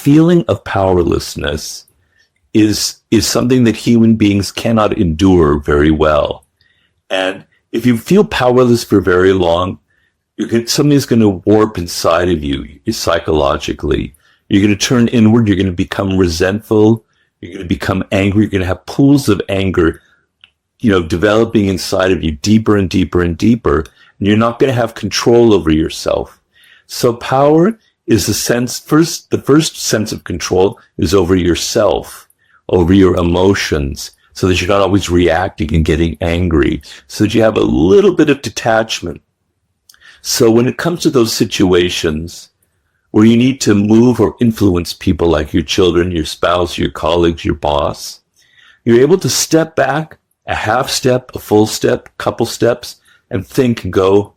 feeling of powerlessness is something that human beings cannot endure very well. And if you feel powerless for very long, something's going to warp inside of you psychologically. You're going to turn inward. You're going to become resentful. You're going to become angry. You're going to have pools of anger, developing inside of you deeper and deeper and deeper. And you're not going to have control over yourself. So power is the first sense of control is over yourself, over your emotions, so that you're not always reacting and getting angry, so that you have a little bit of detachment. So when it comes to those situations where you need to move or influence people like your children, your spouse, your colleagues, your boss, you're able to step back a half step, a full step, couple steps, and think and go,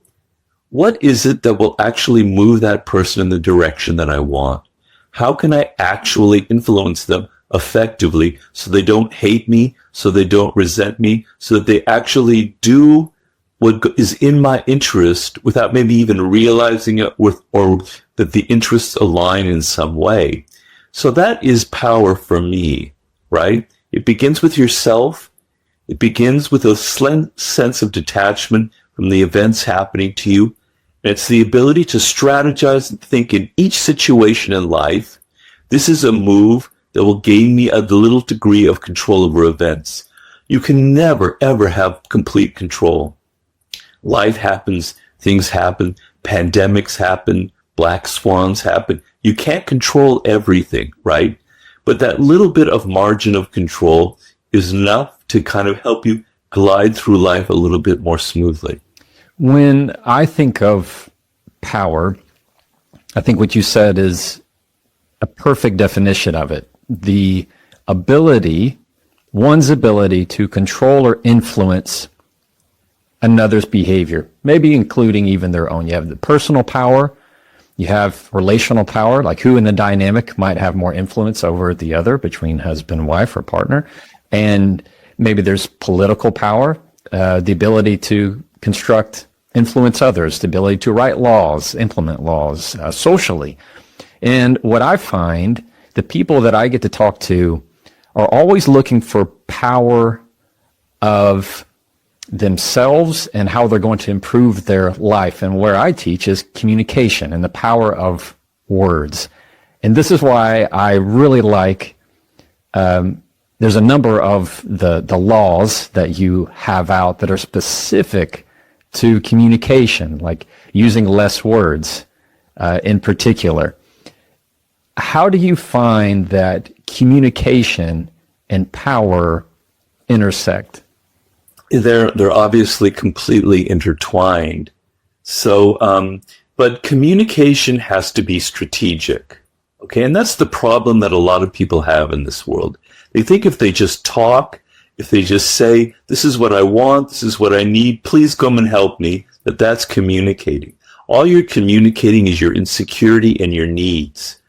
what is it that will actually move that person in the direction that I want? How can I actually influence them effectively so they don't hate me, so they don't resent me, so that they actually do what is in my interest without maybe even realizing it, or that the interests align in some way? So that is power for me, right? It begins with yourself. It begins with a sense of detachment from the events happening to you. And it's the ability to strategize and think in each situation in life. This is a move that will gain me a little degree of control over events. You can never, ever have complete control. Life happens, things happen, pandemics happen, black swans happen. You can't control everything, right? But that little bit of margin of control is enough to kind of help you glide through life a little bit more smoothly. When I think of power, I think what you said is a perfect definition of it. The ability, one's ability to control or influence another's behavior, maybe including even their own. You have the personal power, you have relational power, like who in the dynamic might have more influence over the other between husband and wife or partner. And maybe there's political power, the ability to influence others, the ability to write laws, implement laws socially. And what I find, the people that I get to talk to are always looking for power of themselves and how they're going to improve their life. And where I teach is communication and the power of words. And this is why I really like, there's a number of the laws that you have out that are specific to communication, like using less words in particular. How do you find that communication and power intersect? They're obviously completely intertwined. So, but communication has to be strategic. Okay. And that's the problem that a lot of people have in this world. They think if they just talk, if they just say, this is what I want, this is what I need, please come and help me, that's communicating. All you're communicating is your insecurity and your needs.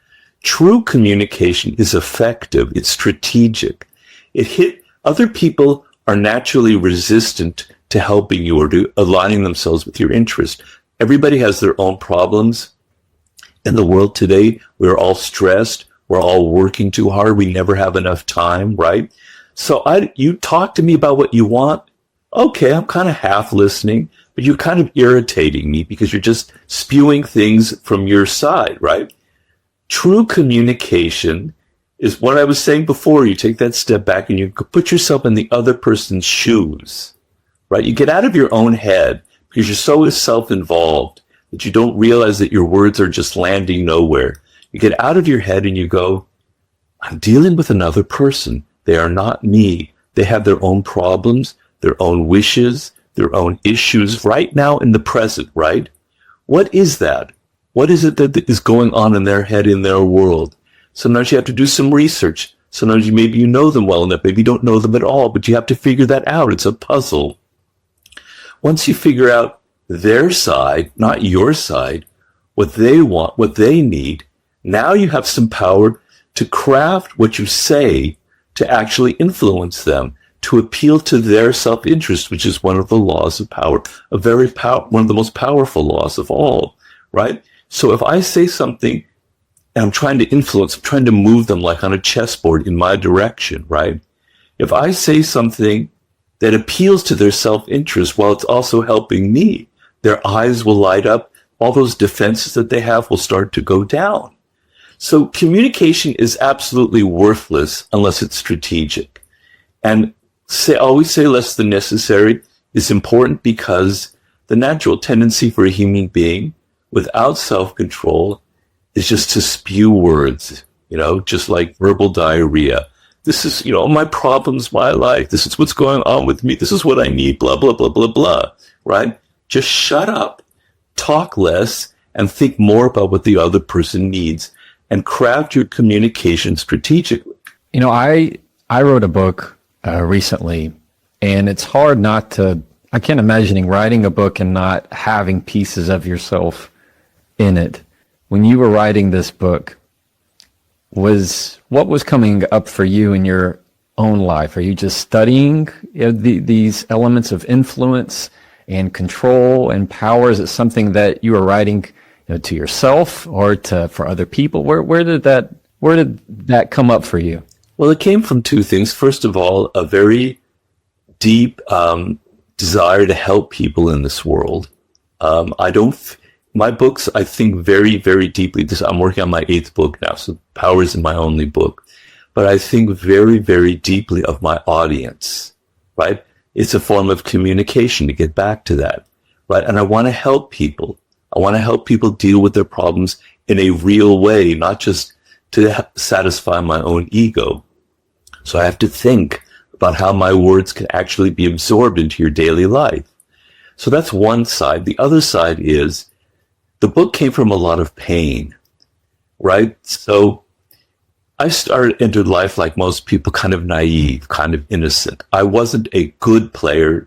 True communication is effective. It's strategic. Other people are naturally resistant to helping you or to aligning themselves with your interest. Everybody has their own problems. In the world today, we're all stressed. We're all working too hard. We never have enough time, right? So you talk to me about what you want. Okay, I'm kind of half listening, but you're kind of irritating me because you're just spewing things from your side, right? True communication is what I was saying before. You take that step back and you put yourself in the other person's shoes, right? You get out of your own head because you're so self-involved that you don't realize that your words are just landing nowhere. You get out of your head and you go, I'm dealing with another person. They are not me. They have their own problems, their own wishes, their own issues right now in the present, right? What is that? What is it that is going on in their head, in their world? Sometimes you have to do some research. Sometimes maybe you know them well enough. Maybe you don't know them at all, but you have to figure that out. It's a puzzle. Once you figure out their side, not your side, what they want, what they need, now you have some power to craft what you say to actually influence them, to appeal to their self-interest, which is one of the laws of power, one of the most powerful laws of all, right? So if I say something and I'm trying to influence, I'm trying to move them like on a chessboard in my direction, right? If I say something that appeals to their self-interest while it's also helping me, their eyes will light up. All those defenses that they have will start to go down. So communication is absolutely worthless unless it's strategic. And always say less than necessary is important because the natural tendency for a human being without self-control is just to spew words, just like verbal diarrhea. This is, my problems, my life. This is what's going on with me. This is what I need, blah, blah, blah, blah, blah, right? Just shut up, talk less, and think more about what the other person needs and craft your communication strategically. I wrote a book recently, and it's hard not to, I can't imagine writing a book and not having pieces of yourself in it. When you were writing this book, what was coming up for you in your own life? Are you just studying these elements of influence and control and power? Is it something that you were writing to yourself or for other people? Where did that come up for you? Well, it came from two things. First of all, a very deep desire to help people in this world. My books, I think very, very deeply. I'm working on my 8th book now, so Power isn't my only book. But I think very, very deeply of my audience, right? It's a form of communication, to get back to that, right? And I want to help people. I want to help people deal with their problems in a real way, not just to satisfy my own ego. So I have to think about how my words can actually be absorbed into your daily life. So that's one side. The other side is the book came from a lot of pain, right? So I entered life like most people, kind of naive, kind of innocent. I wasn't a good player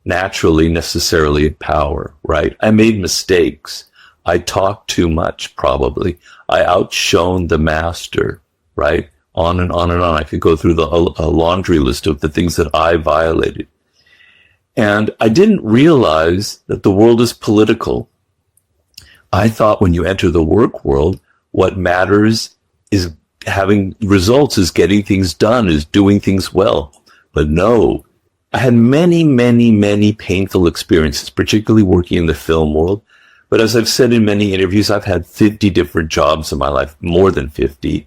naturally, necessarily at Power, right? I made mistakes. I talked too much, probably. I outshone the master, right? On and on and on. I could go through a laundry list of the things that I violated. And I didn't realize that the world is political. I thought when you enter the work world, what matters is having results, is getting things done, is doing things well. But no, I had many, many, many painful experiences, particularly working in the film world. But as I've said in many interviews, I've had 50 different jobs in my life, more than 50,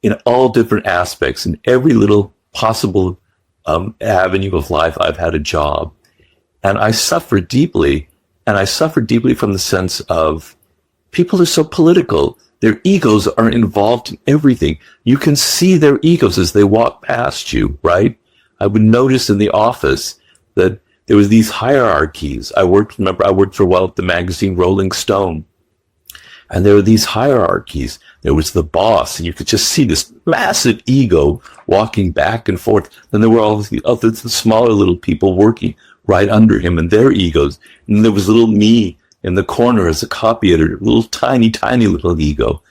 in all different aspects. In every little possible avenue of life, I've had a job. And I suffered deeply. And I suffered deeply from the sense of people are so political. Their egos are involved in everything. You can see their egos as they walk past you, right? I would notice in the office that there was these hierarchies. I worked for a while at the magazine Rolling Stone. And there were these hierarchies. There was the boss, and you could just see this massive ego walking back and forth. Then there were all the other smaller little people working right under him and their egos. And there was little me in the corner as a copy editor, little tiny, tiny little ego.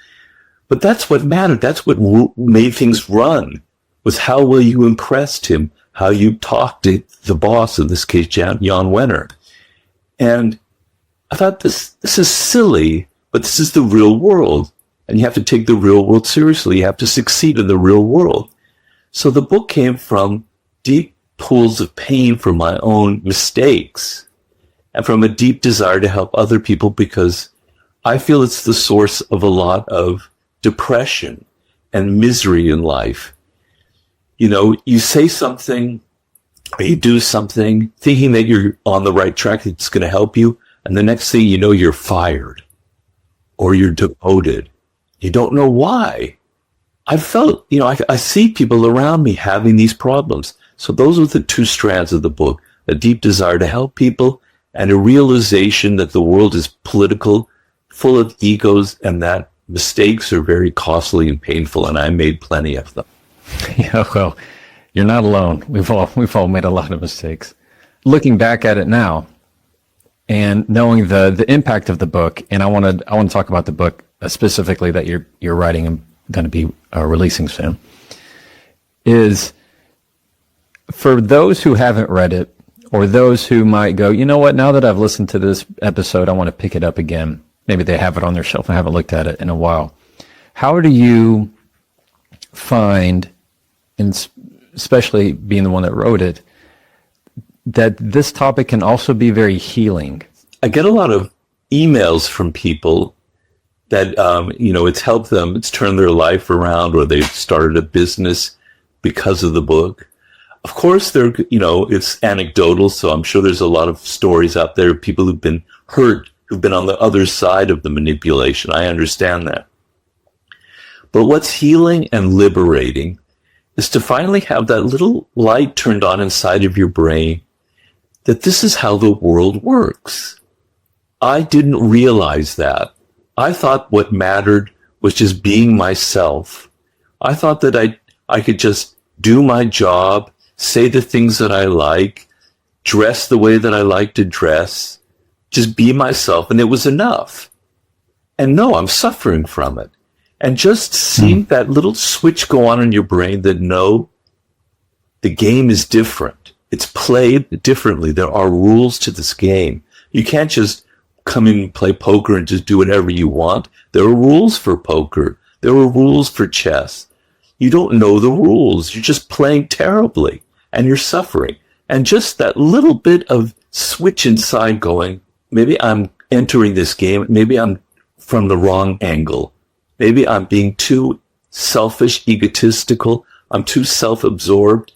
But that's what mattered. That's what made things run, was how well you impressed him, how you talked to the boss, in this case, Jan Wenner. And I thought, this is silly, but this is the real world. And you have to take the real world seriously. You have to succeed in the real world. So the book came from deep pools of pain from my own mistakes and from a deep desire to help other people, because I feel it's the source of a lot of depression and misery in life. You say something or you do something thinking that you're on the right track, it's going to help you, and the next thing you know, you're fired or you're demoted. You don't know why. I felt, I see people around me having these problems. So those are the two strands of the book: a deep desire to help people and a realization that the world is political, full of egos, and that mistakes are very costly and painful, and I made plenty of them. Yeah, well, you're not alone. We've all made a lot of mistakes. Looking back at it now and knowing the impact of the book, and I want to talk about the book specifically that you're writing and going to be releasing soon, is for those who haven't read it, or those who might go, you know what, now that I've listened to this episode, I want to pick it up again. Maybe they have it on their shelf and haven't looked at it in a while. How do you find, and especially being the one that wrote it, that this topic can also be very healing? I get a lot of emails from people that, it's helped them, it's turned their life around, or they've started a business because of the book. Of course, it's anecdotal, so I'm sure there's a lot of stories out there, people who've been hurt, who've been on the other side of the manipulation. I understand that. But what's healing and liberating is to finally have that little light turned on inside of your brain that this is how the world works. I didn't realize that. I thought what mattered was just being myself. I thought that I could just do my job, say the things that I like, dress the way that I like to dress, just be myself, and it was enough. And no, I'm suffering from it. And just seeing that little switch go on in your brain that no, the game is different. It's played differently. There are rules to this game. You can't just come in and play poker and just do whatever you want. There are rules for poker. There are rules for chess. You don't know the rules. You're just playing terribly and you're suffering. And just that little bit of switch inside going, maybe I'm entering this game. Maybe I'm from the wrong angle. Maybe I'm being too selfish, egotistical. I'm too self-absorbed.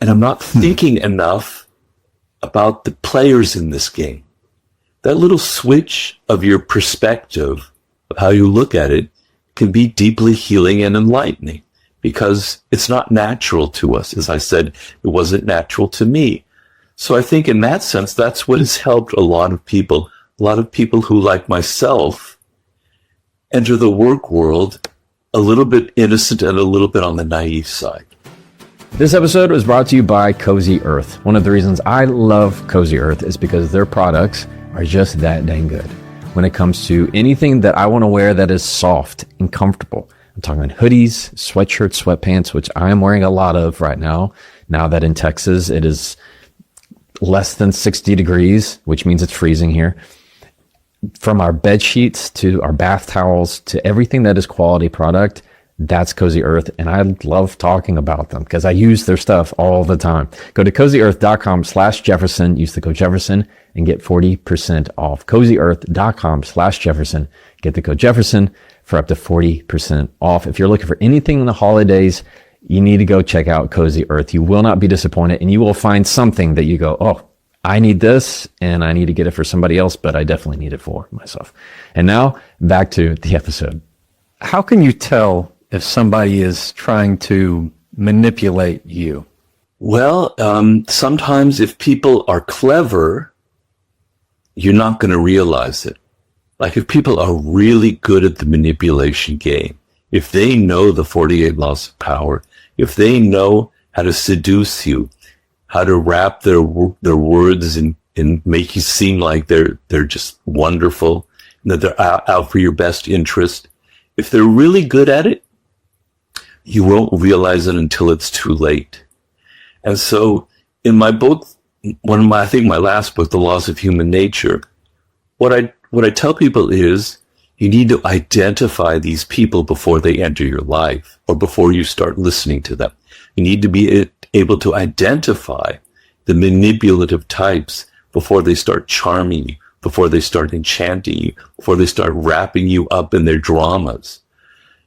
And I'm not thinking enough about the players in this game. That little switch of your perspective, of how you look at it, can be deeply healing and enlightening because it's not natural to us. As I said, it wasn't natural to me. So I think in that sense, that's what has helped a lot of people who, like myself, enter the work world a little bit innocent and a little bit on the naive side. This episode was brought to you by Cozy Earth. One of the reasons I love Cozy Earth is because their products are just that dang good. When it comes to anything that I want to wear that is soft and comfortable, I'm talking hoodies, sweatshirts, sweatpants, which I am wearing a lot of right now that in Texas it is less than 60 degrees, which means it's freezing here. From our bed sheets to our bath towels to everything that is quality product, that's Cozy Earth. And I love talking about them because I use their stuff all the time. Go to cozyearth.com/Jefferson, use the code Jefferson and get 40% off. cozyearth.com/Jefferson, get the code Jefferson for up to 40% off. If you're looking for anything in the holidays, you need to go check out Cozy Earth. You will not be disappointed and you will find something that you go, oh, I need this and I need to get it for somebody else, but I definitely need it for myself. And now back to the episode. How can you tell if somebody is trying to manipulate you? Well, sometimes if people are clever, you're not going to realize it. Like if people are really good at the manipulation game, if they know the 48 laws of power, if they know how to seduce you, how to wrap their words and make you seem like they're just wonderful, and that they're out for your best interest. If they're really good at it, you won't realize it until it's too late. And so in my book, I think my last book, The Laws of Human Nature, what I tell people is you need to identify these people before they enter your life or before you start listening to them. You need to be able to identify the manipulative types before they start charming you, before they start enchanting you, before they start wrapping you up in their dramas.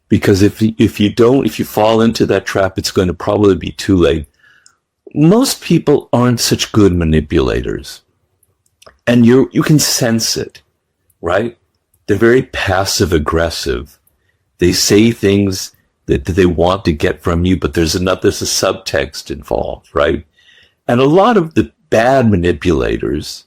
Because if you fall into that trap, it's going to probably be too late. Most people aren't such good manipulators. And you can sense it, right? They're very passive aggressive. They say things that they want to get from you, but there's a subtext involved, right? And a lot of the bad manipulators,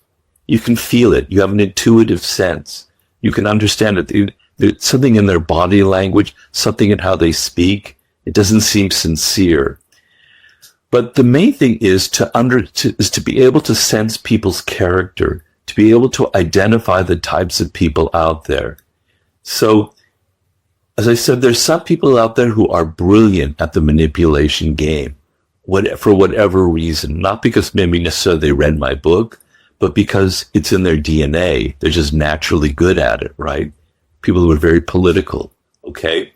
you can feel it. You have an intuitive sense. You can understand it. There's something in their body language, something in how they speak. It doesn't seem sincere. But the main thing is to be able to sense people's character, to be able to identify the types of people out there. So, as I said, there's some people out there who are brilliant at the manipulation game, for whatever reason. Not because maybe necessarily they read my book, but because it's in their DNA. They're just naturally good at it, right? People who are very political, okay?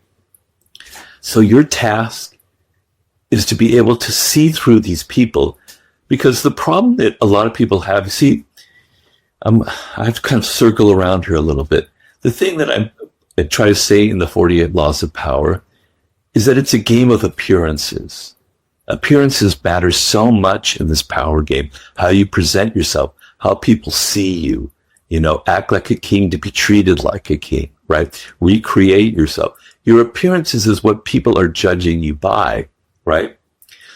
So your task is to be able to see through these people, because the problem that a lot of people have, I have to kind of circle around here a little bit. The thing that I try to say in the 48 Laws of Power is that it's a game of appearances. Appearances matter so much in this power game. How you present yourself, how people see you, act like a king to be treated like a king, right? Recreate yourself. Your appearances is what people are judging you by, right?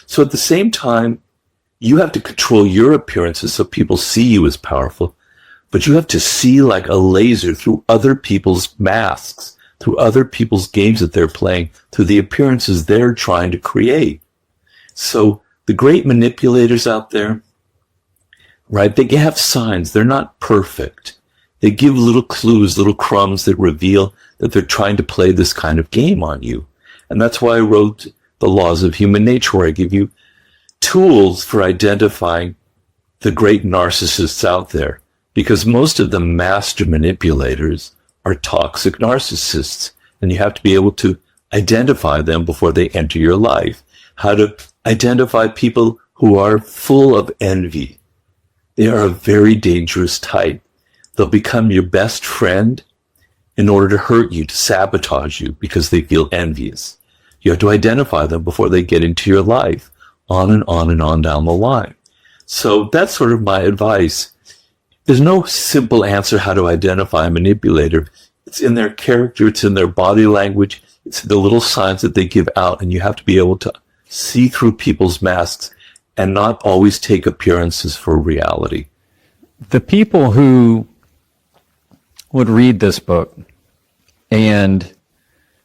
So at the same time, you have to control your appearances so people see you as powerful, but you have to see like a laser through other people's masks, through other people's games that they're playing, through the appearances they're trying to create. So the great manipulators out there, right, they have signs. They're not perfect. They give little clues, little crumbs that reveal that they're trying to play this kind of game on you. And that's why I wrote The Laws of Human Nature, where I give you tools for identifying the great narcissists out there. Because most of the master manipulators are toxic narcissists. And you have to be able to identify them before they enter your life. How to identify people who are full of envy. They are a very dangerous type. They'll become your best friend in order to hurt you, to sabotage you, because they feel envious. You have to identify them before they get into your life, on and on and on down the line. So that's sort of my advice. There's no simple answer how to identify a manipulator. It's in their character, it's in their body language, it's the little signs that they give out, and you have to be able to see through people's masks and not always take appearances for reality. The people who would read this book and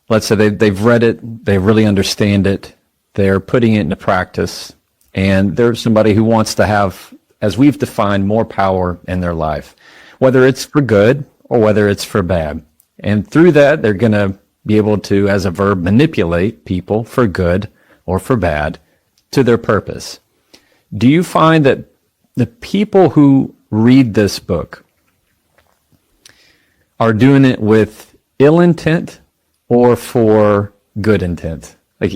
let's say they've read it, they really understand it, they're putting it into practice, and there's somebody who wants to have, as we've defined, more power in their life, whether it's for good or whether it's for bad. And through that, they're going to be able to, as a verb, manipulate people for good or for bad to their purpose. Do you find that the people who read this book are doing it with ill intent or for good intent? Like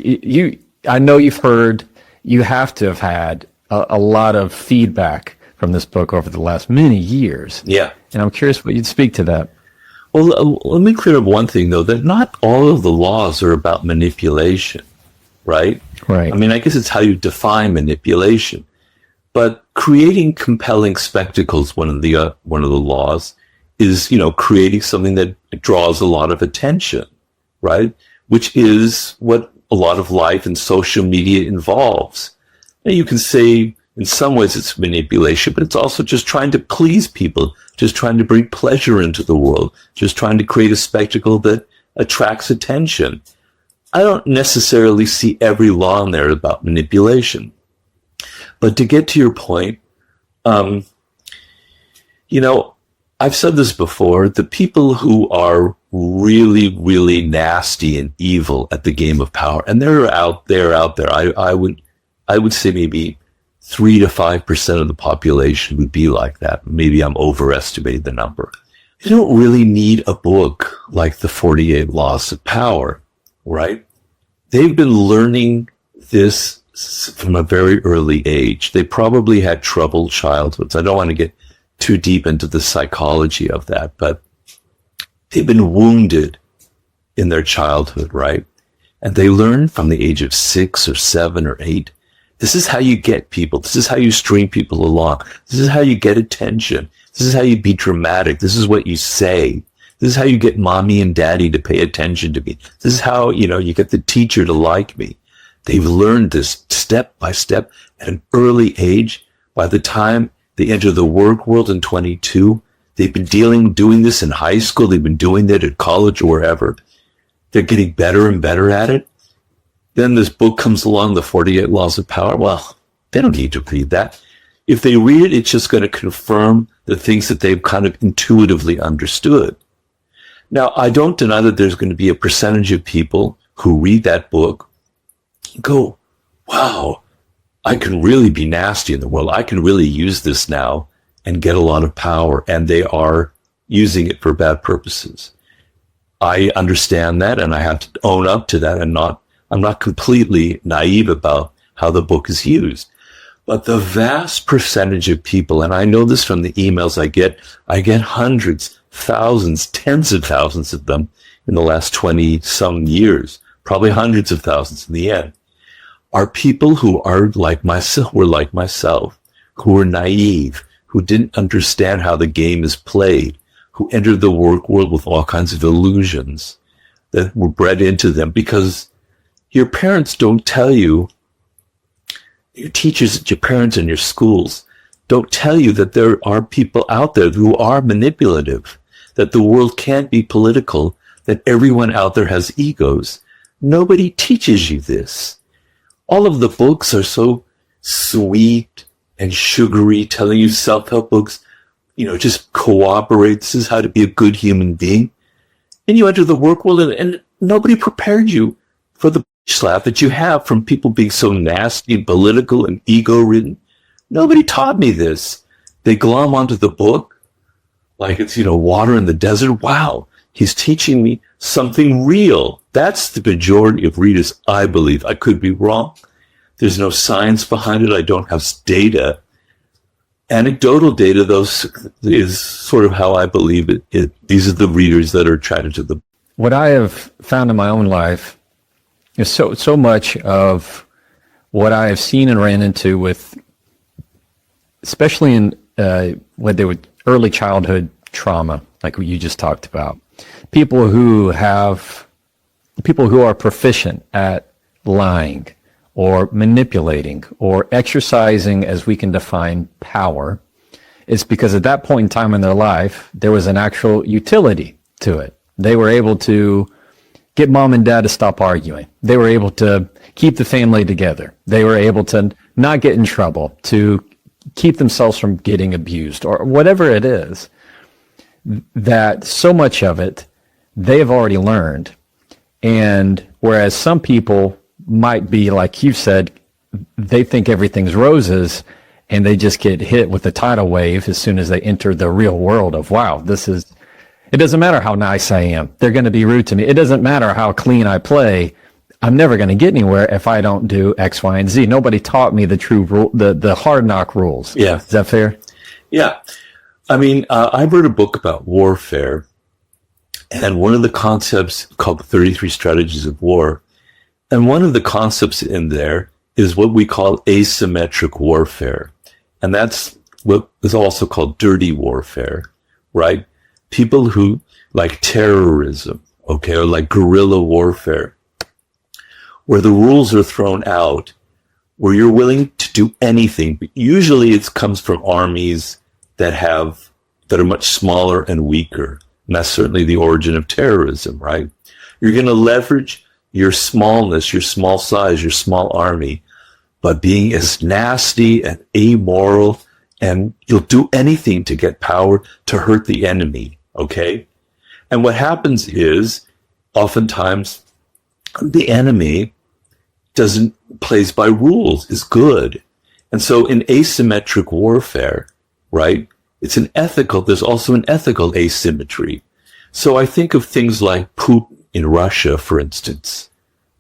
I know you've heard, you have to have had a lot of feedback from this book over the last many years. Yeah. And I'm curious what you'd speak to that. Well, let me clear up one thing, though, that not all of the laws are about manipulation, right? Right. I mean, I guess it's how you define manipulation. But creating compelling spectacles, one of the laws, is, creating something that draws a lot of attention, right? Which is what a lot of life and social media involves. Now, you can say in some ways it's manipulation, but it's also just trying to please people, just trying to bring pleasure into the world, just trying to create a spectacle that attracts attention. I don't necessarily see every law in there about manipulation. But to get to your point, I've said this before, the people who are really, really nasty and evil at the game of power, and they're out there. I would say maybe 3 to 5% of the population would be like that. Maybe I'm overestimating the number. You don't really need a book like the 48 Laws of Power, right? They've been learning this from a very early age. They probably had troubled childhoods. I don't want to get too deep into the psychology of that, but they've been wounded in their childhood, right? And they learn from the age of 6 or 7 or 8. This is how you get people. This is how you string people along. This is how you get attention. This is how you be dramatic. This is what you say. This is how you get mommy and daddy to pay attention to me. This is how, you get the teacher to like me. They've learned this step by step at an early age. By the time they enter the work world in 22, they've been doing this in high school. They've been doing that at college or wherever. They're getting better and better at it. Then this book comes along, the 48 Laws of Power. Well, they don't need to read that. If they read it, it's just going to confirm the things that they've kind of intuitively understood. Now, I don't deny that there's going to be a percentage of people who read that book and go, wow, I can really be nasty in the world. I can really use this now and get a lot of power. And they are using it for bad purposes. I understand that, and I have to own up to that and not I'm not completely naive about how the book is used. But the vast percentage of people, and I know this from the emails I get hundreds, thousands, tens of thousands of them in the last 20 some years, probably hundreds of thousands in the end, are people who are like myself, who are naive, who didn't understand how the game is played, who entered the work world with all kinds of illusions that were bred into them because your parents don't tell you, your teachers, your parents and your schools don't tell you that there are people out there who are manipulative, that the world can't be political, that everyone out there has egos. Nobody teaches you this. All of the books are so sweet and sugary, telling you self-help books, just cooperate. This is how to be a good human being. And you enter the work world and nobody prepared you for the slap that you have from people being so nasty and political and ego-ridden. Nobody taught me this. They glom onto the book like it's, water in the desert. Wow, he's teaching me something real. That's the majority of readers, I believe. I could be wrong. There's no science behind it. I don't have data. Anecdotal data, though, is sort of how I believe it. These are the readers that are attracted to the book. What I have found in my own life is so much of what I have seen and ran into with, especially in when they were early childhood trauma, like what you just talked about. People who are proficient at lying or manipulating or exercising, as we can define, power. It's because at that point in time in their life, there was an actual utility to it. They were able to get mom and dad to stop arguing. They were able to keep the family together. They were able to not get in trouble, to keep themselves from getting abused, or whatever it is. That so much of it they have already learned. And whereas some people might be, like you said, they think everything's roses and they just get hit with the tidal wave as soon as they enter the real world of, wow, it doesn't matter how nice I am. They're going to be rude to me. It doesn't matter how clean I play. I'm never going to get anywhere if I don't do X, Y, and Z. Nobody taught me the true rule, the hard knock rules. Yeah. Is that fair? Yeah. I mean, I wrote a book about warfare, and one of the concepts called the 33 Strategies of War, and one of the concepts in there is what we call asymmetric warfare. And that's what is also called dirty warfare, right? People who like terrorism, okay, or like guerrilla warfare, where the rules are thrown out, where you're willing to do anything. But usually it comes from armies that are much smaller and weaker. And that's certainly the origin of terrorism, right? You're going to leverage your smallness, your small size, your small army, by being as nasty and amoral, and you'll do anything to get power to hurt the enemy, okay? And what happens is, oftentimes, the enemy plays by rules, is good. And so in asymmetric warfare, right, there's also an ethical asymmetry. So I think of things like Putin in Russia, for instance,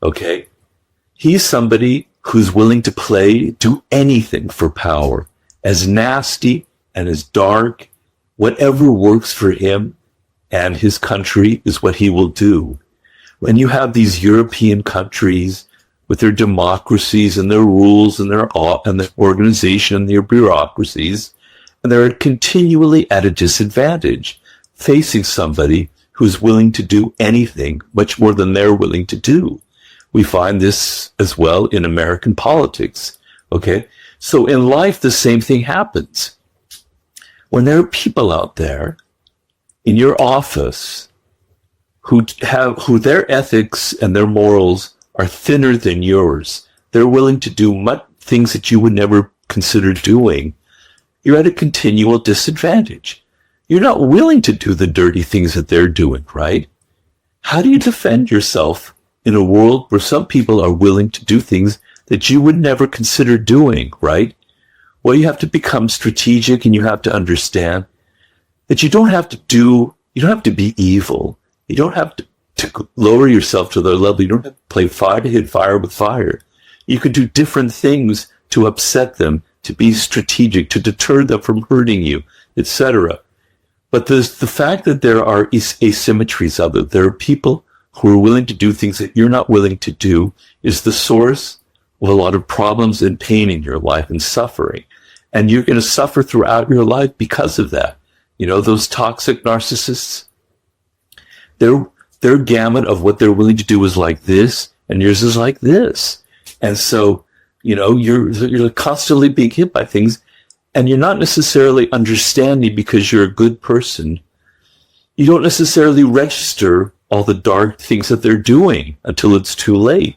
okay? He's somebody who's willing to do anything for power, as nasty and as dark, whatever works for him and his country is what he will do. When you have these European countries with their democracies and their rules and their organization and their bureaucracies, and they're continually at a disadvantage, facing somebody who's willing to do anything, much more than they're willing to do. We find this as well in American politics, okay? So in life, the same thing happens. When there are people out there in your office who their ethics and their morals are thinner than yours, they're willing to do things that you would never consider doing, you're at a continual disadvantage. You're not willing to do the dirty things that they're doing, right? How do you defend yourself in a world where some people are willing to do things that you would never consider doing, right? Well, you have to become strategic, and you have to understand that you don't have to be evil. You don't have to to lower yourself to their level. You don't have to play fire to hit fire with fire. You can do different things to upset them, to be strategic, to deter them from hurting you, etc. But there's the fact that there are asymmetries of it. There are people who are willing to do things that you're not willing to do is the source of a lot of problems and pain in your life and suffering. And you're going to suffer throughout your life because of that. You know, those toxic narcissists, their gamut of what they're willing to do is like this, and yours is like this. And so, you know, you're constantly being hit by things, and you're not necessarily understanding because you're a good person. You don't necessarily register all the dark things that they're doing until it's too late.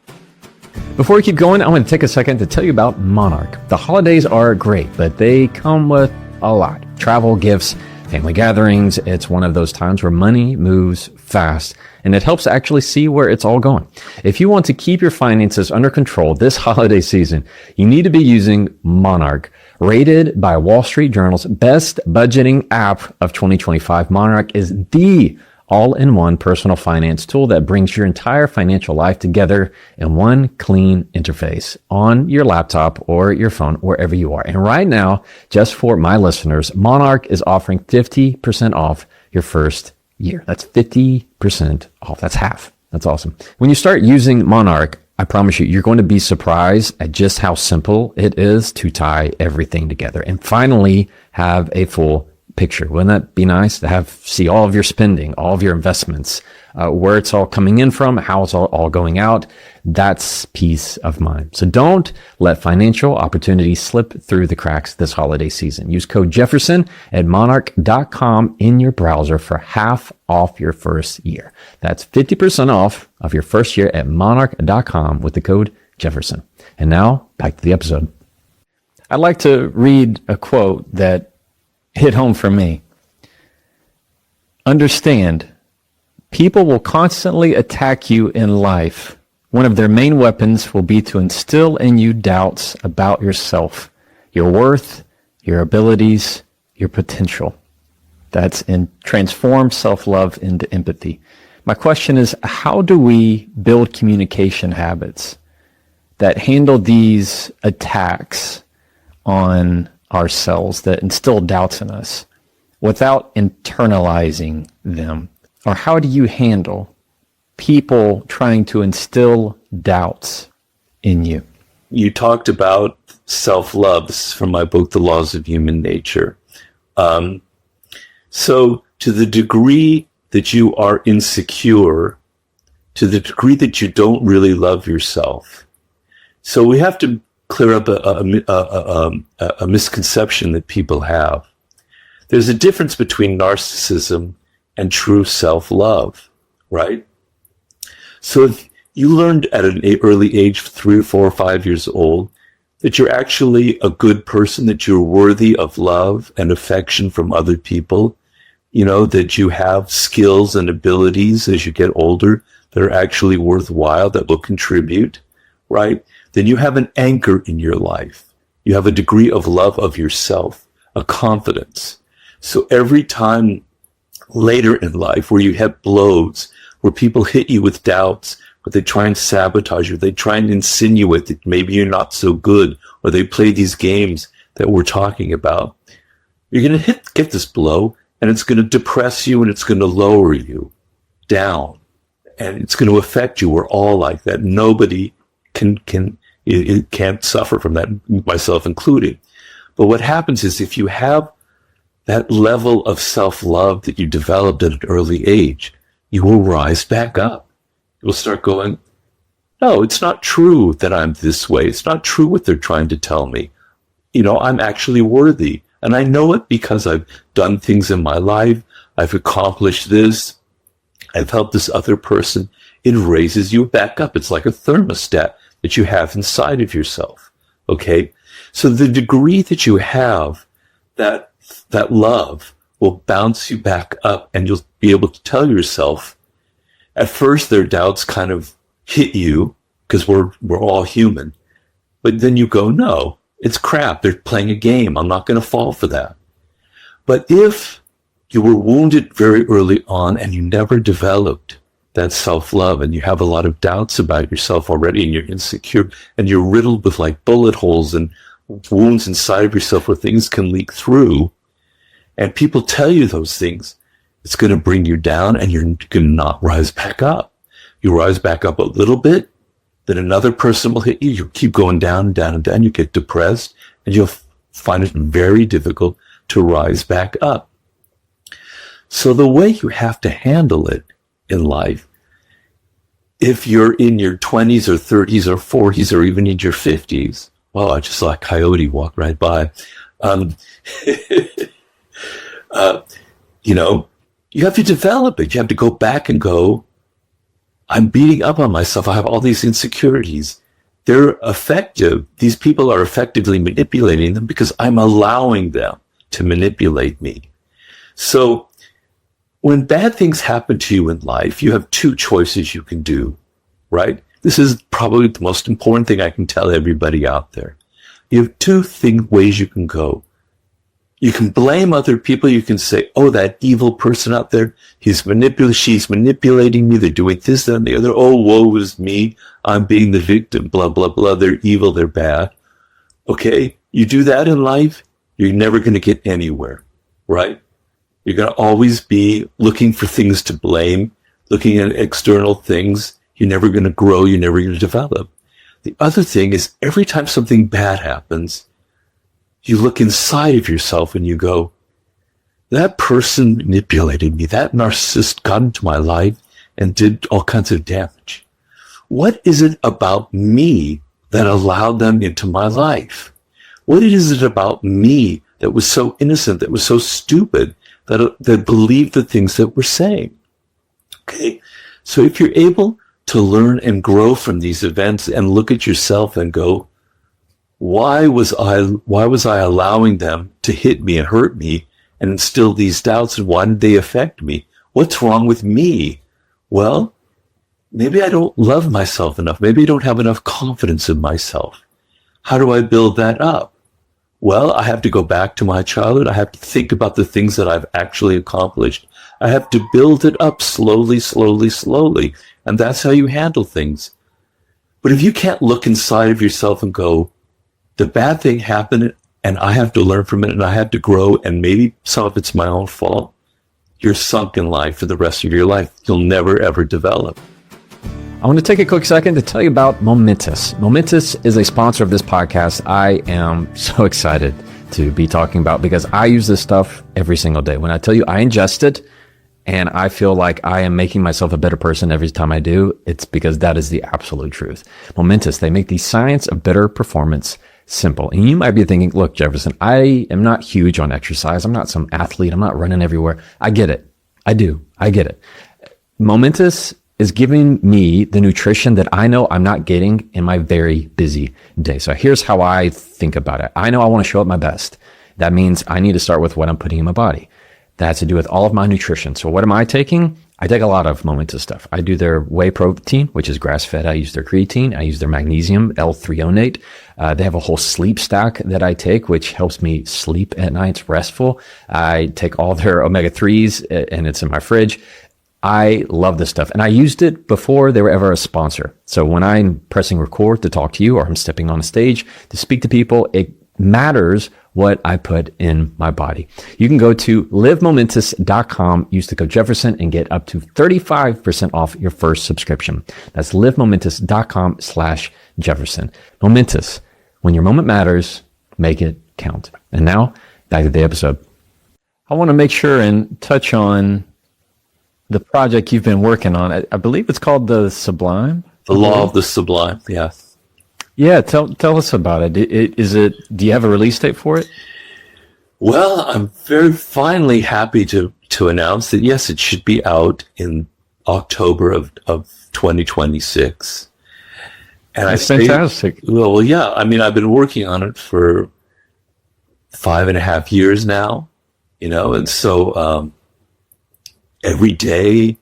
Before we keep going, I want to take a second to tell you about Monarch. The holidays are great, but they come with a lot. Travel, gifts, family gatherings. It's one of those times where money moves fast, and it helps actually see where it's all going. If you want to keep your finances under control this holiday season, you need to be using Monarch. Rated by Wall Street Journal's best budgeting app of 2025, Monarch is the all-in-one personal finance tool that brings your entire financial life together in one clean interface on your laptop or your phone, wherever you are. And right now, just for my listeners, Monarch is offering 50% off your first year. That's 50% off. That's half. That's awesome. When you start using Monarch, I promise you, you're going to be surprised at just how simple it is to tie everything together and finally have a full picture. Wouldn't that be nice to see all of your spending, all of your investments, where it's all coming in from, how it's all going out? That's peace of mind. So don't let financial opportunities slip through the cracks this holiday season. Use code Jefferson at monarch.com in your browser for half off your first year. That's 50% off of your first year at monarch.com with the code Jefferson. And now back to the episode. I'd like to read a quote that hit home for me. Understand, people will constantly attack you in life. One of their main weapons will be to instill in you doubts about yourself, your worth, your abilities, your potential. That's in transform self-love into empathy. My question is, how do we build communication habits that handle these attacks on ourselves that instill doubts in us without internalizing them? Or how do you handle people trying to instill doubts in you? You talked about self-love. This is from my book, The Laws of Human Nature. So to the degree that you are insecure, to the degree that you don't really love yourself, so we have to clear up a misconception that people have. There's a difference between narcissism and true self-love, right? So if you learned at an early age, 3 or 4 or 5 years old, that you're actually a good person, that you're worthy of love and affection from other people, you know, that you have skills and abilities as you get older that are actually worthwhile, that will contribute, right? Then you have an anchor in your life. You have a degree of love of yourself, a confidence. So every time later in life where you have blows, where people hit you with doubts, but they try and sabotage you, they try and insinuate that maybe you're not so good, or they play these games that we're talking about, you're going to get this blow, and it's going to depress you, and it's going to lower you down, and it's going to affect you. We're all like that. Nobody can't suffer from that, myself included. But what happens is if you have that level of self-love that you developed at an early age, you will rise back up. You'll start going, no, it's not true that I'm this way. It's not true what they're trying to tell me. You know, I'm actually worthy. And I know it because I've done things in my life. I've accomplished this. I've helped this other person. It raises you back up. It's like a thermostat that you have inside of yourself. Okay? So the degree that you have that love will bounce you back up, and you'll be able to tell yourself, at first their doubts kind of hit you because we're all human. But then you go, no, it's crap. They're playing a game. I'm not going to fall for that. But if you were wounded very early on and you never developed that self-love, and you have a lot of doubts about yourself already, and you're insecure, and you're riddled with like bullet holes and wounds inside of yourself where things can leak through, and people tell you those things, it's going to bring you down, and you're going to not rise back up. You rise back up a little bit, then another person will hit you. You keep going down and down and down. You get depressed, and you'll find it very difficult to rise back up. So the way you have to handle it in life, if you're in your 20s or 30s or 40s or even in your 50s, well, I just saw a coyote walk right by. You have to develop it. You have to go back and go, I'm beating up on myself. I have all these insecurities. They're effective. These people are effectively manipulating them because I'm allowing them to manipulate me. So when bad things happen to you in life, you have two choices you can do, right? This is probably the most important thing I can tell everybody out there. You have two ways you can go. You can blame other people. You can say, oh, that evil person out there, she's manipulating me. They're doing this, that, and the other. Oh, woe is me. I'm being the victim. Blah, blah, blah. They're evil. They're bad. Okay. You do that in life, you're never going to get anywhere, right? You're going to always be looking for things to blame, looking at external things. You're never going to grow. You're never going to develop. The other thing is every time something bad happens, you look inside of yourself and you go, that person manipulated me. That narcissist got into my life and did all kinds of damage. What is it about me that allowed them into my life? What is it about me that was so innocent, that was so stupid, that believed the things that we're saying? Okay. So if you're able to learn and grow from these events and look at yourself and go, why was I allowing them to hit me and hurt me and instill these doubts, and why did they affect me? What's wrong with me? Well, maybe I don't love myself enough. Maybe I don't have enough confidence in myself. How do I build that up? Well, I have to go back to my childhood. I have to think about the things that I've actually accomplished. I have to build it up slowly, slowly, slowly. And that's how you handle things. But if you can't look inside of yourself and go, the bad thing happened and I have to learn from it and I have to grow, and maybe some of it's my own fault, you're sunk in life for the rest of your life. You'll never, ever develop. I want to take a quick second to tell you about Momentous. Momentous is a sponsor of this podcast. I am so excited to be talking about, because I use this stuff every single day. When I tell you I ingest it and I feel like I am making myself a better person every time I do, it's because that is the absolute truth. Momentous, they make the science of better performance simple. And you might be thinking, look, Jefferson, I am not huge on exercise. I'm not some athlete. I'm not running everywhere. I get it. I do. I get it. Momentous is giving me the nutrition that I know I'm not getting in my very busy day. So here's how I think about it. I know I want to show up my best. That means I need to start with what I'm putting in my body. That has to do with all of my nutrition. So what am I taking? I take a lot of Momentous stuff. I do their whey protein, which is grass-fed. I use their creatine. I use their magnesium, L-threonate. They have a whole sleep stack that I take, which helps me sleep at night. It's restful. I take all their omega-3s, and it's in my fridge. I love this stuff. And I used it before they were ever a sponsor. So when I'm pressing record to talk to you, or I'm stepping on a stage to speak to people, it matters what I put in my body. You can go to livemomentous.com, use the code Jefferson, and get up to 35% off your first subscription. That's livemomentous.com/Jefferson. Momentous. When your moment matters, make it count. And now, back to the episode. I want to make sure and touch on the project you've been working on. I believe it's called The Sublime. The Law of the Sublime, yeah. Yeah, tell us about it. Do you have a release date for it? Well, I'm very finally happy to announce that, yes, it should be out in October of 2026. And That's fantastic. Well, yeah. I mean, I've been working on it for 5.5 years now, and so every day,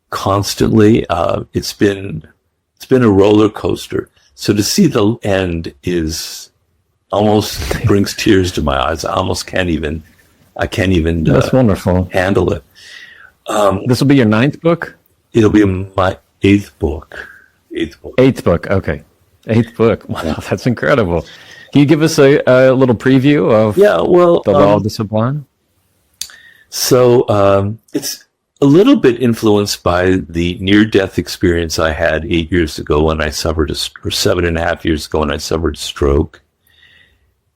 constantly, it's been a roller coaster. So to see the end is almost brings tears to my eyes. I can't even That's wonderful. handle it. This will be your 9th book? It'll be my eighth book. Eighth book. Eighth book. Okay. Eighth book. Wow, that's incredible. Can you give us a little preview of the Law of the Sublime? So it's a little bit influenced by the near-death experience I had 8 years ago when I suffered or 7.5 years ago when I suffered a stroke.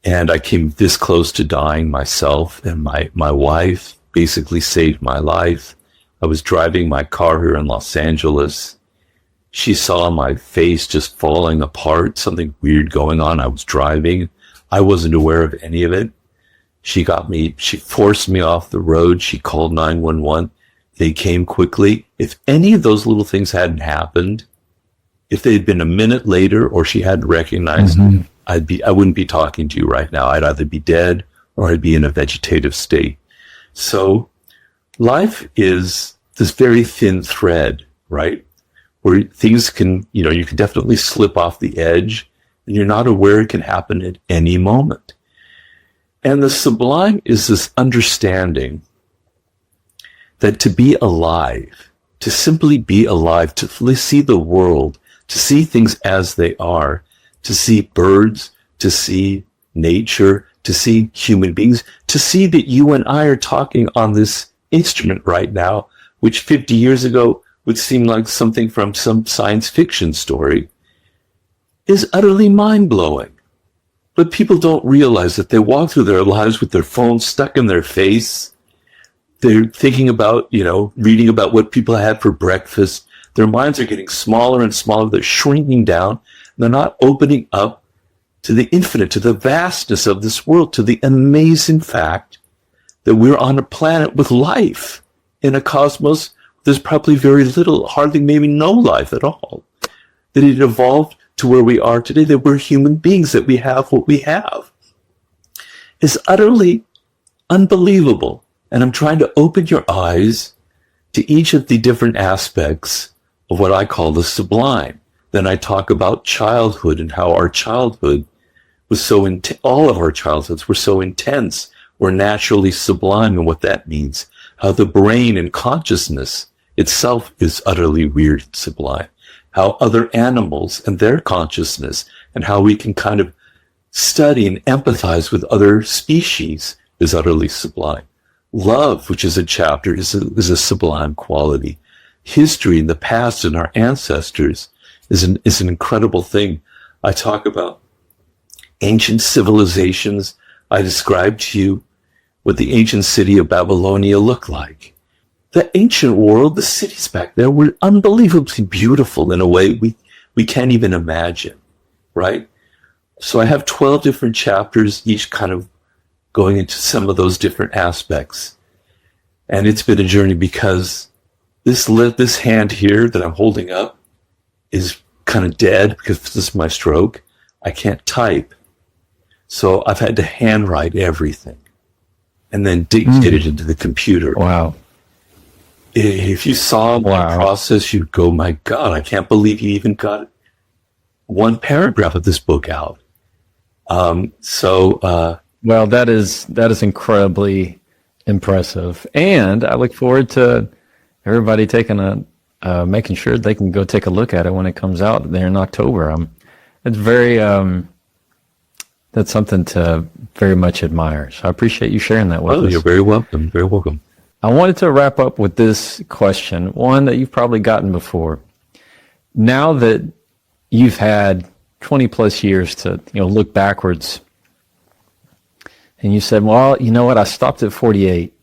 And I came this close to dying myself, and my wife basically saved my life. I was driving my car here in Los Angeles. She saw my face just falling apart, something weird going on. I was driving. I wasn't aware of any of it. She forced me off the road. She called 911. They came quickly. If any of those little things hadn't happened, if they'd been a minute later or she hadn't recognized me, I wouldn't be talking to you right now. I'd either be dead or I'd be in a vegetative state. So life is this very thin thread, right? Where things can, you can definitely slip off the edge and you're not aware it can happen at any moment. And the sublime is this understanding that to be alive, to simply be alive, to see the world, to see things as they are, to see birds, to see nature, to see human beings, to see that you and I are talking on this instrument right now, which 50 years ago would seem like something from some science fiction story, is utterly mind-blowing. But people don't realize that they walk through their lives with their phones stuck in their face. They're thinking about, reading about what people had for breakfast. Their minds are getting smaller and smaller. They're shrinking down. They're not opening up to the infinite, to the vastness of this world, to the amazing fact that we're on a planet with life in a cosmos. There's probably very little, hardly maybe no life at all. That it evolved to where we are today, that we're human beings, that we have what we have. Is utterly unbelievable. And I'm trying to open your eyes to each of the different aspects of what I call the sublime. Then I talk about childhood and how our childhood was so all of our childhoods were so intense, were naturally sublime, and what that means. How the brain and consciousness itself is utterly weird and sublime. How other animals and their consciousness and how we can kind of study and empathize with other species is utterly sublime. Love, which is a chapter, is a sublime quality. History in the past and our ancestors is an incredible thing. I talk about ancient civilizations. I described to you what the ancient city of Babylonia looked like. The ancient world, the cities back there were unbelievably beautiful in a way we can't even imagine, right? So I have 12 different chapters, each kind of going into some of those different aspects. And it's been a journey because this hand here that I'm holding up is kind of dead because this is my stroke. I can't type. So I've had to handwrite everything and then dictate it into the computer. Wow. If you saw my process, you'd go, my God, I can't believe you even got one paragraph of this book out. Well, that is incredibly impressive. And I look forward to everybody making sure they can go take a look at it when it comes out there in October. It's very, that's something to very much admire. So I appreciate you sharing that with us. You're very welcome. Very welcome. I wanted to wrap up with this question, one that you've probably gotten before. Now that you've had 20 plus years to, look backwards, and you said, well, you know what, I stopped at 48.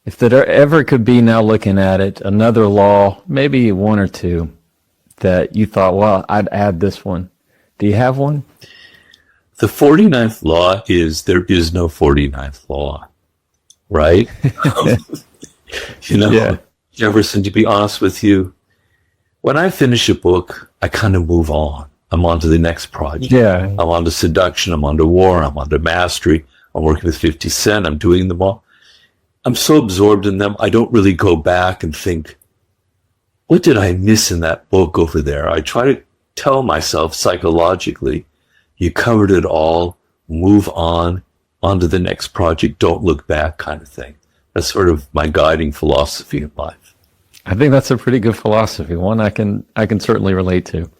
If there ever could be, now looking at it, another law, maybe one or two, that you thought, well, I'd add this one. Do you have one? The 49th law is there is no 49th law, right? Jefferson, to be honest with you, when I finish a book, I kind of move on. I'm on to the next project. Yeah. I'm on to seduction. I'm on to war. I'm on to mastery. I'm working with 50 Cent. I'm doing them all. I'm so absorbed in them, I don't really go back and think, what did I miss in that book over there? I try to tell myself psychologically, you covered it all, move on to the next project, don't look back kind of thing. That's sort of my guiding philosophy in life. I think that's a pretty good philosophy. One I can certainly relate to.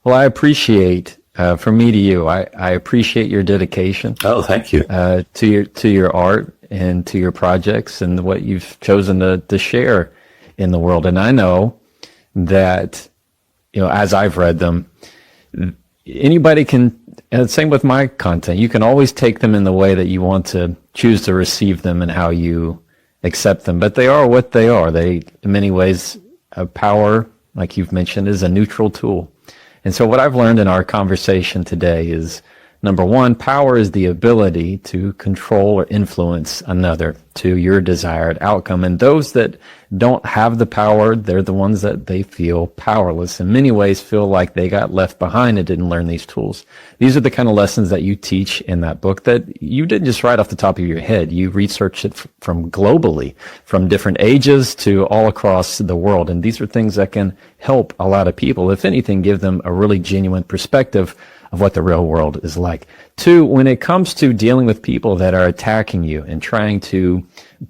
Well, I appreciate from me to you. I appreciate your dedication Oh, thank you. to your art and to your projects and what you've chosen to share in the world. And I know that, as I've read them, anybody can, and same with my content, you can always take them in the way that you want to choose to receive them and how you accept them. But they are what they are. They, in many ways, power, like you've mentioned, is a neutral tool. And so what I've learned in our conversation today is, number one, power is the ability to control or influence another to your desired outcome. And those that don't have the power, they're the ones that they feel powerless. In many ways, feel like they got left behind and didn't learn these tools. These are the kind of lessons that you teach in that book that you didn't just write off the top of your head. You researched it from globally, from different ages to all across the world. And these are things that can help a lot of people. If anything, give them a really genuine perspective of what the real world is like. Two, when it comes to dealing with people that are attacking you and trying to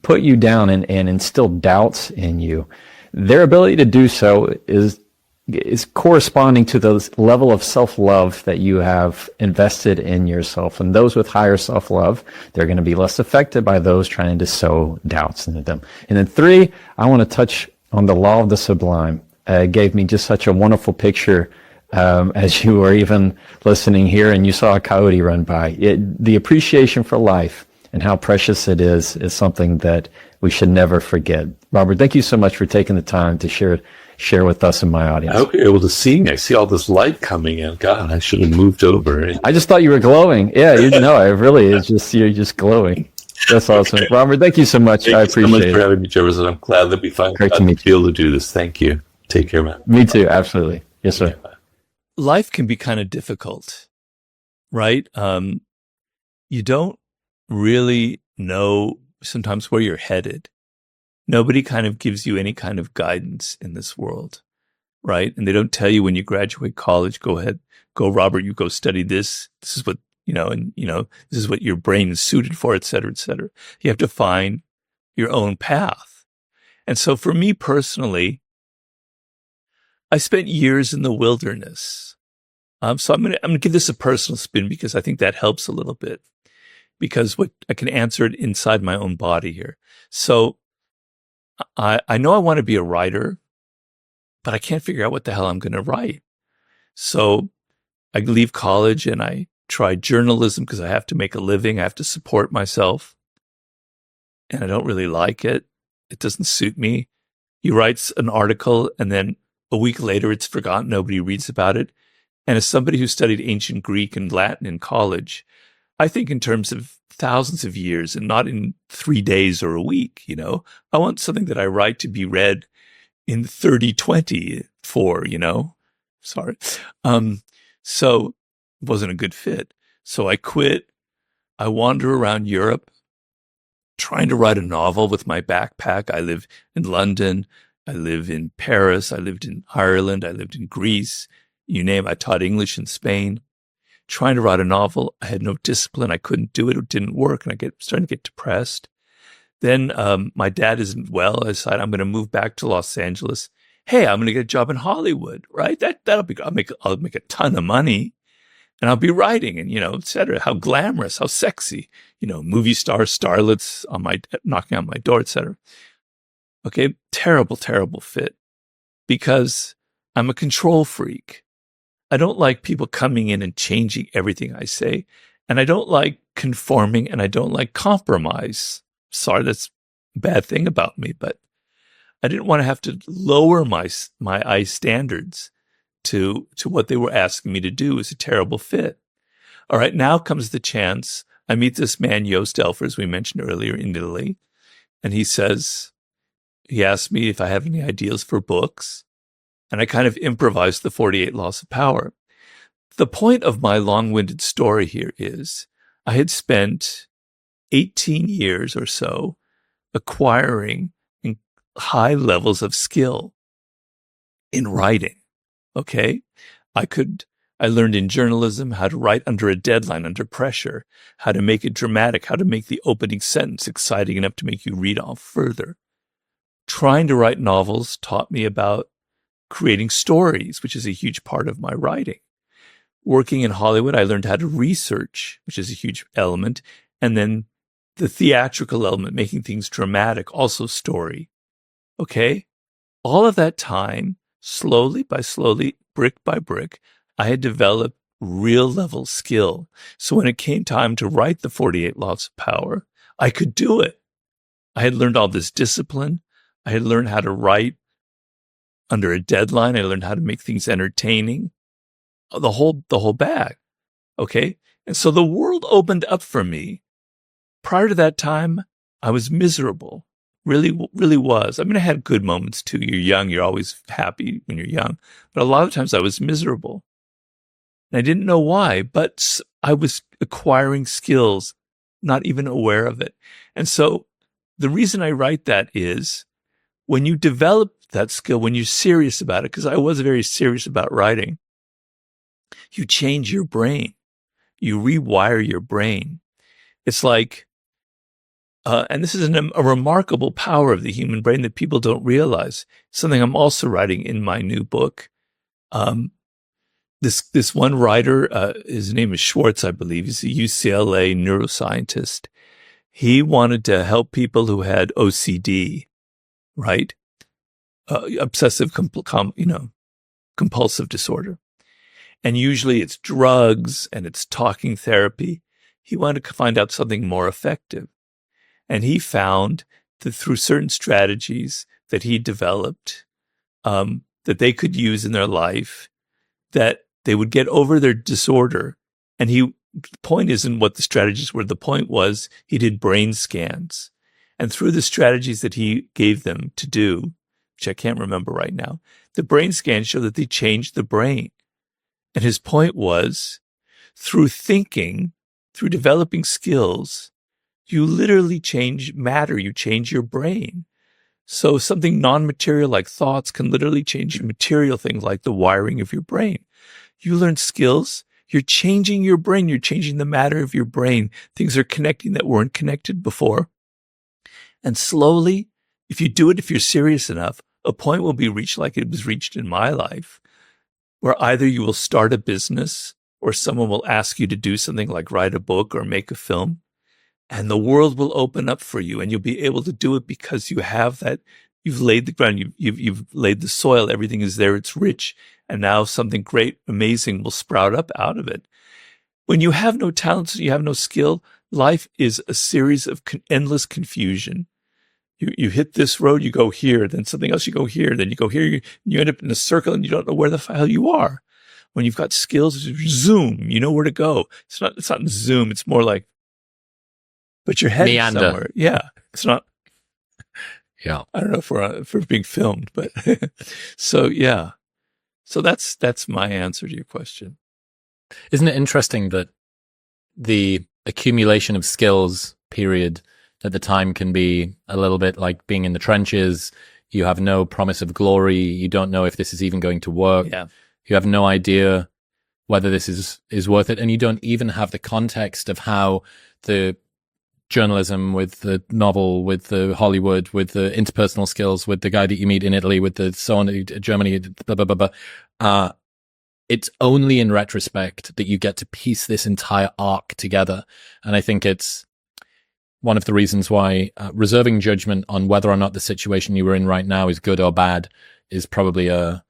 put you down and instill doubts in you, their ability to do so is corresponding to the level of self-love that you have invested in yourself. And those with higher self-love, they're going to be less affected by those trying to sow doubts into them. And then three, I want to touch on the law of the sublime. It gave me just such a wonderful picture as you were even listening here and you saw a coyote run by. The appreciation for life and how precious it is something that we should never forget. Robert, thank you so much for taking the time to share with us and my audience. I hope you're able to see me. I see all this light coming in. God, I should have moved over. I just thought you were glowing. Yeah, you're just glowing. That's awesome. Robert, thank you so much. I appreciate it. Thank you so much for having me, Jefferson. I'm glad that we finally got to be able to do this. Thank you. Take care, man. Me too. Absolutely. Yes, sir. Life can be kind of difficult, right? You don't really know sometimes where you're headed. Nobody kind of gives you any kind of guidance in this world, right? And they don't tell you when you graduate college, go ahead, go, Robert, you go study this. This is what, this is what your brain is suited for, et cetera, et cetera. You have to find your own path. And so for me personally, I spent years in the wilderness. So I'm gonna give this a personal spin because I think that helps a little bit, because I can answer it inside my own body here. So I know I want to be a writer, but I can't figure out what the hell I'm going to write. So I leave college and I try journalism because I have to make a living. I have to support myself, and I don't really like it. It doesn't suit me. You write an article and then a week later, it's forgotten. Nobody reads about it. And as somebody who studied ancient Greek and Latin in college, I think in terms of thousands of years and not in 3 days or a week. I want something that I write to be read in 3024, sorry. So it wasn't a good fit. So I quit. I wander around Europe trying to write a novel with my backpack. I live in London. I live in Paris. I lived in Ireland. I lived in Greece. You name it. I taught English in Spain. Trying to write a novel. I had no discipline. I couldn't do it. It didn't work. And starting to get depressed. Then my dad isn't well. I decided I'm going to move back to Los Angeles. Hey, I'm going to get a job in Hollywood, right? That'll be good. I'll make a ton of money. And I'll be writing and, et cetera. How glamorous, how sexy, movie stars, starlets knocking on my door, et cetera. Okay, terrible, terrible fit, because I'm a control freak. I don't like people coming in and changing everything I say. And I don't like conforming, and I don't like compromise. Sorry, that's a bad thing about me, but I didn't want to have to lower my standards to what they were asking me to do. Is a terrible fit. All right, now comes the chance. I meet this man, Joost Elfer, as we mentioned earlier, in Italy, and he asked me if I have any ideas for books, and I kind of improvised the 48 Laws of Power. The point of my long-winded story here is I had spent 18 years or so acquiring high levels of skill in writing. Okay? I learned in journalism how to write under a deadline, under pressure, how to make it dramatic, how to make the opening sentence exciting enough to make you read on further. trying to write novels taught me about creating stories, which is a huge part of my writing. Working in Hollywood, I learned how to research, which is a huge element. And then the theatrical element, making things dramatic, also story. Okay? All of that time, slowly by slowly, brick by brick, I had developed real level skill. So when it came time to write the 48 Laws of Power, I could do it. I had learned all this discipline. I had learned how to write under a deadline. I learned how to make things entertaining. The whole bag. Okay? And so the world opened up for me. Prior to that time, I was miserable. Really, really was. I mean, I had good moments too. You're young. You're always happy when you're young. But a lot of times I was miserable. And I didn't know why, but I was acquiring skills, not even aware of it. And so the reason I write that is when you develop that skill, when you're serious about it, because I was very serious about writing, you change your brain. You rewire your brain. It's like, and this is a remarkable power of the human brain that people don't realize. Something I'm also writing in my new book. This one writer, his name is Schwartz, I believe. He's a UCLA neuroscientist. He wanted to help people who had OCD, right? Obsessive compulsive disorder. And usually it's drugs and it's talking therapy. He wanted to find out something more effective. And he found that through certain strategies that he developed, that they could use in their life, that they would get over their disorder. And the point isn't what the strategies were. The point was he did brain scans. And through the strategies that he gave them to do, which I can't remember right now, the brain scans show that they changed the brain. And his point was, through thinking, through developing skills, you literally change matter. You change your brain. So something non-material like thoughts can literally change material things like the wiring of your brain. You learn skills. You're changing your brain. You're changing the matter of your brain. Things are connecting that weren't connected before. And slowly, if you do it, if you're serious enough, a point will be reached like it was reached in my life, where either you will start a business or someone will ask you to do something like write a book or make a film, and the world will open up for you and you'll be able to do it because you have that. You've laid the ground. You've laid the soil. Everything is there. It's rich. And now something great, amazing will sprout up out of it. When you have no talents, you have no skill, life is a series of endless confusion. You hit this road, you go here, then something else, you go here, then you go here, you end up in a circle and you don't know where the hell you are. When you've got skills, zoom, you know where to go. It's not zoom, it's more like, but your head is somewhere. Yeah. It's not, Yeah. I don't know if we're being filmed, but so yeah. So that's my answer to your question. Isn't it interesting that the accumulation of skills period at the time can be a little bit like being in the trenches? You have no promise of glory. You don't know if this is even going to work. Yeah. You have no idea whether this is worth it. And you don't even have the context of how the journalism, with the novel, with the Hollywood, with the interpersonal skills, with the guy that you meet in Italy, with the so on, Germany, blah, blah, blah, blah. It's only in retrospect that you get to piece this entire arc together. And I think it's one of the reasons why reserving judgment on whether or not the situation you were in right now is good or bad is probably a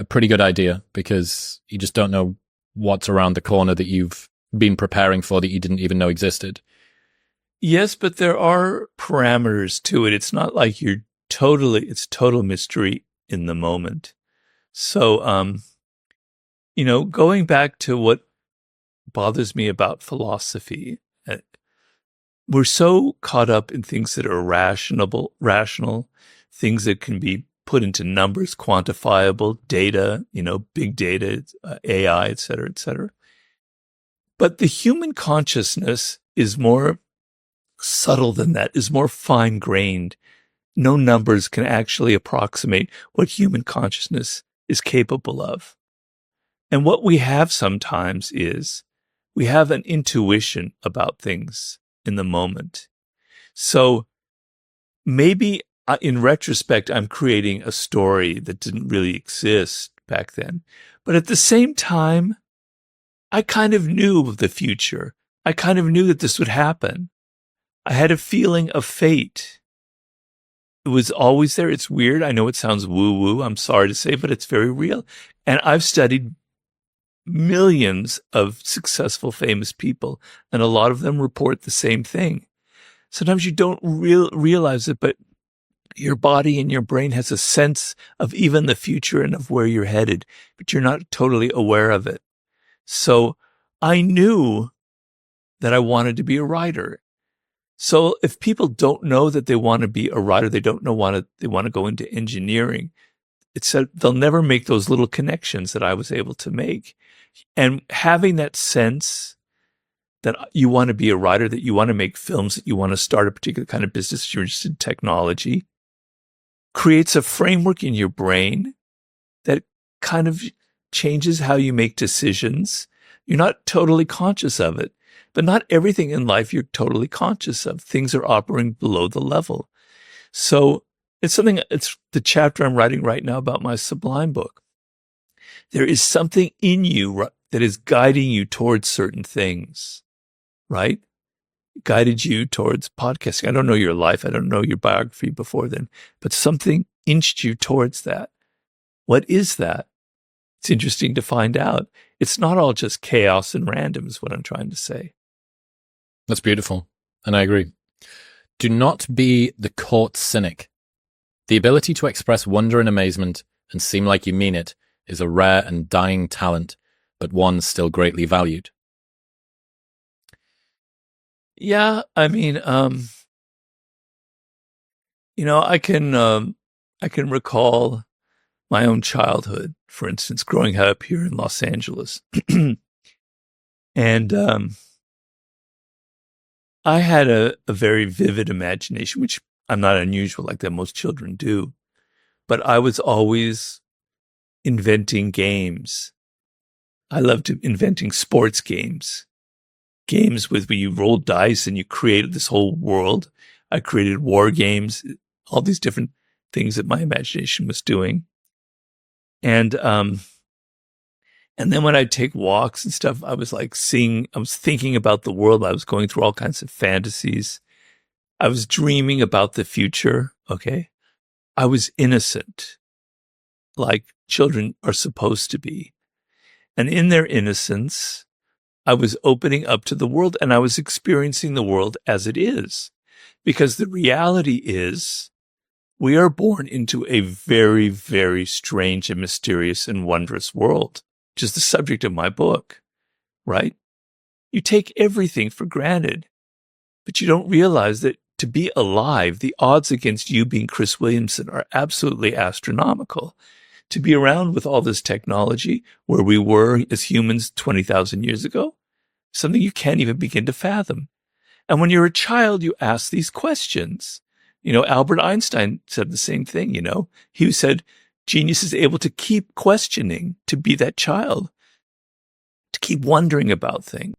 pretty good idea, because you just don't know what's around the corner that you've been preparing for that you didn't even know existed. Yes, but there are parameters to it. It's not like it's total mystery in the moment. So, going back to what bothers me about philosophy, we're so caught up in things that are rational, things that can be put into numbers, quantifiable, data, big data, AI, et cetera, et cetera. But the human consciousness is more subtle than that, is more fine-grained. No numbers can actually approximate what human consciousness is capable of. And what we have sometimes is we have an intuition about things in the moment. So maybe in retrospect, I'm creating a story that didn't really exist back then. But at the same time, I kind of knew of the future. I kind of knew that this would happen. I had a feeling of fate. It was always there. It's weird. I know it sounds woo-woo. I'm sorry to say, but it's very real. And I've studied millions of successful, famous people, and a lot of them report the same thing. Sometimes you don't realize it, but your body and your brain has a sense of even the future and of where you're headed, but you're not totally aware of it. So I knew that I wanted to be a writer. So if people don't know that they want to be a writer, they don't know they want to go into engineering, they'll never make those little connections that I was able to make. And having that sense that you want to be a writer, that you want to make films, that you want to start a particular kind of business, you're interested in technology, creates a framework in your brain that kind of changes how you make decisions. You're not totally conscious of it, but not everything in life you're totally conscious of. Things are operating below the level. So it's the chapter I'm writing right now about my Sublime book. There is something in you that is guiding you towards certain things, right? Guided you towards podcasting. I don't know your life. I don't know your biography before then, but something inched you towards that. What is that? It's interesting to find out. It's not all just chaos and random is what I'm trying to say. That's beautiful. And I agree. Do not be the caught cynic. The ability to express wonder and amazement and seem like you mean it is a rare and dying talent, but one still greatly valued. Yeah, I mean, I can recall my own childhood, for instance, growing up here in Los Angeles. And I had a very vivid imagination, which I'm not unusual like that. Most children do. But I was always inventing games. I loved inventing sports games. Games where you roll dice and you created this whole world. I created war games, all these different things that my imagination was doing. And then when I'd take walks and stuff, I was thinking about the world. I was going through all kinds of fantasies. I was dreaming about the future. Okay. I was innocent, like children are supposed to be. And in their innocence, I was opening up to the world and I was experiencing the world as it is. Because the reality is we are born into a very, very strange and mysterious and wondrous world, which is the subject of my book, right? You take everything for granted, but you don't realize that to be alive, the odds against you being Chris Williamson are absolutely astronomical. To be around with all this technology where we were as humans 20,000 years ago, something you can't even begin to fathom. And when you're a child, you ask these questions. Albert Einstein said the same thing, He said, genius is able to keep questioning, to be that child, to keep wondering about things.